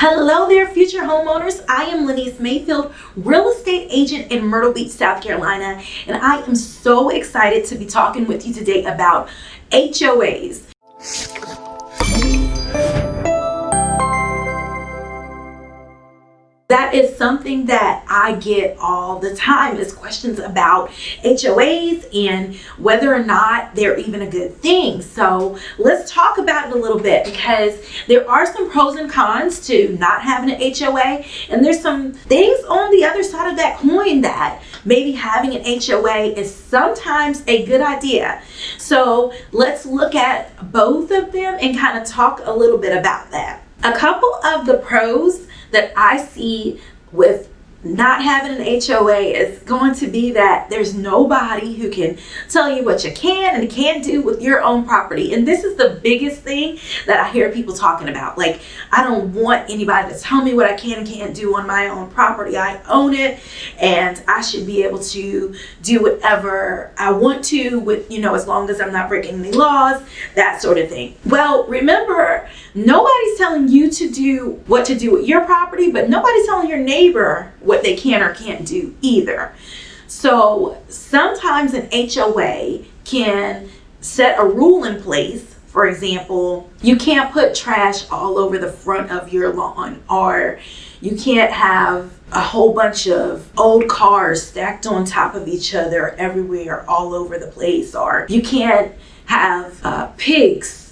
Hello there, future homeowners. I am Laniece Mayfield, real estate agent in Myrtle Beach, South Carolina, and I am so excited to be talking with you today about HOAs. That is something that I get all the time is questions about HOAs and whether or not they're even a good thing. So let's talk about it a little bit, because there are some pros and cons to not having an HOA, and there's some things on the other side of that coin that maybe having an HOA is sometimes a good idea. So let's look at both of them and kind of talk a little bit about that. A couple of the pros that I see with not having an HOA is going to be that there's nobody who can tell you what you can and can't do with your own property. And this is the biggest thing that I hear people talking about. Like, I don't want anybody to tell me what I can and can't do on my own property. I own it and I should be able to do whatever I want to with, as long as I'm not breaking any laws, that sort of thing. Well, remember, nobody's telling you to do what to do with your property, but nobody's telling your neighbor what they can or can't do either. So sometimes an HOA can set a rule in place. For example, you can't put trash all over the front of your lawn, or you can't have a whole bunch of old cars stacked on top of each other everywhere all over the place, or you can't have pigs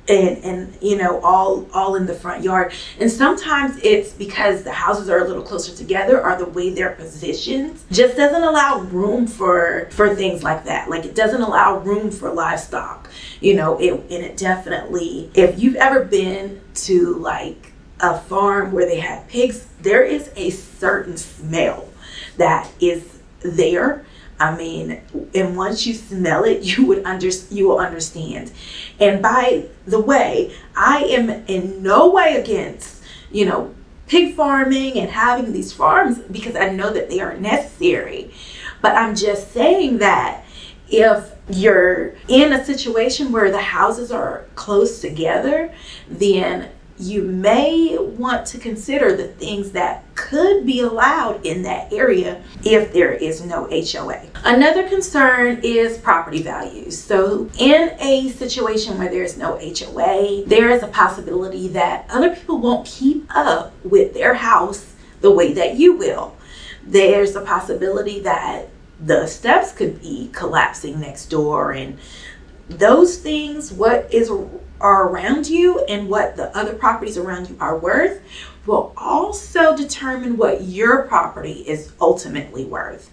and all in the front yard. And sometimes it's because the houses are a little closer together, or the way they're positioned just doesn't allow room for things like that. Like, it doesn't allow room for livestock, and it definitely, if you've ever been to like a farm where they have pigs, there is a certain smell that is there. I mean, and once you smell it, you will understand. And by the way, I am in no way against, pig farming and having these farms, because I know that they are necessary. But I'm just saying that if you're in a situation where the houses are close together, then you may want to consider the things that could be allowed in that area if there is no HOA. Another concern is property values. So in a situation where there's no HOA, there is a possibility that other people won't keep up with their house the way that you will. There's a possibility that the steps could be collapsing next door, and those things, are around you and what the other properties around you are worth, will also determine what your property is ultimately worth.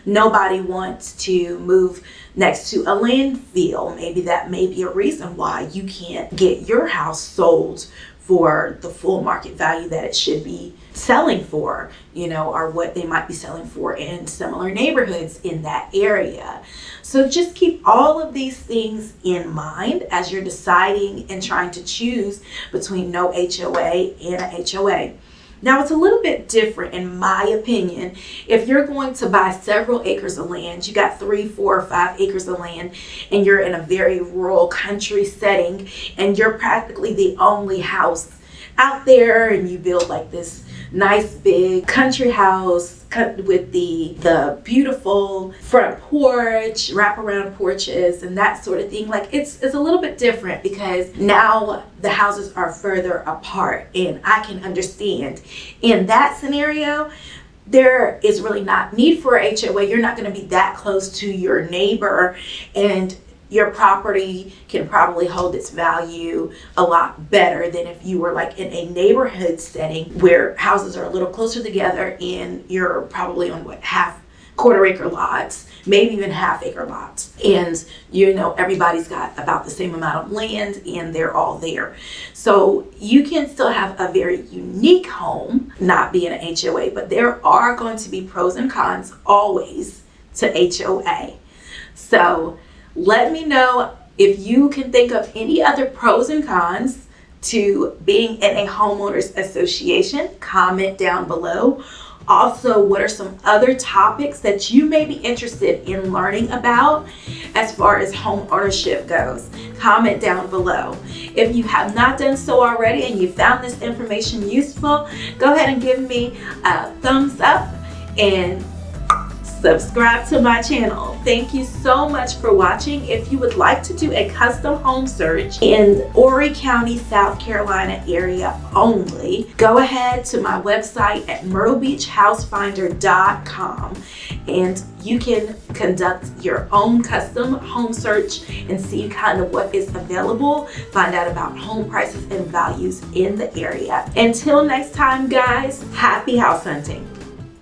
Nobody wants to move next to a landfill. Maybe that may be a reason why you can't get your house sold for the full market value that it should be selling for, or what they might be selling for in similar neighborhoods in that area. So just keep all of these things in mind as you're deciding and trying to choose between no HOA and a HOA. Now, it's a little bit different, in my opinion, if you're going to buy several acres of land. You got 3, 4, or 5 acres of land, and you're in a very rural country setting, and you're practically the only house out there, and you build like this nice big country house with the beautiful front porch, wraparound porches, and that sort of thing. Like, it's a little bit different, because now the houses are further apart, and I can understand in that scenario there is really not need for a HOA. You're not going to be that close to your neighbor, and your property can probably hold its value a lot better than if you were like in a neighborhood setting where houses are a little closer together, and you're probably on quarter acre lots, maybe even half acre lots. And everybody's got about the same amount of land, and they're all there. So you can still have a very unique home, not being an HOA, but there are going to be pros and cons always to HOA. So let me know if you can think of any other pros and cons to being in a homeowners association. Comment down below. Also, what are some other topics that you may be interested in learning about as far as home ownership goes? Comment down below. If you have not done so already and you found this information useful, go ahead and give me a thumbs up and subscribe to my channel. Thank you so much for watching. If you would like to do a custom home search in Horry County, South Carolina area only, go ahead to my website at myrtlebeachhousefinder.com and you can conduct your own custom home search and see kind of what is available, find out about home prices and values in the area. Until next time, guys, happy house hunting.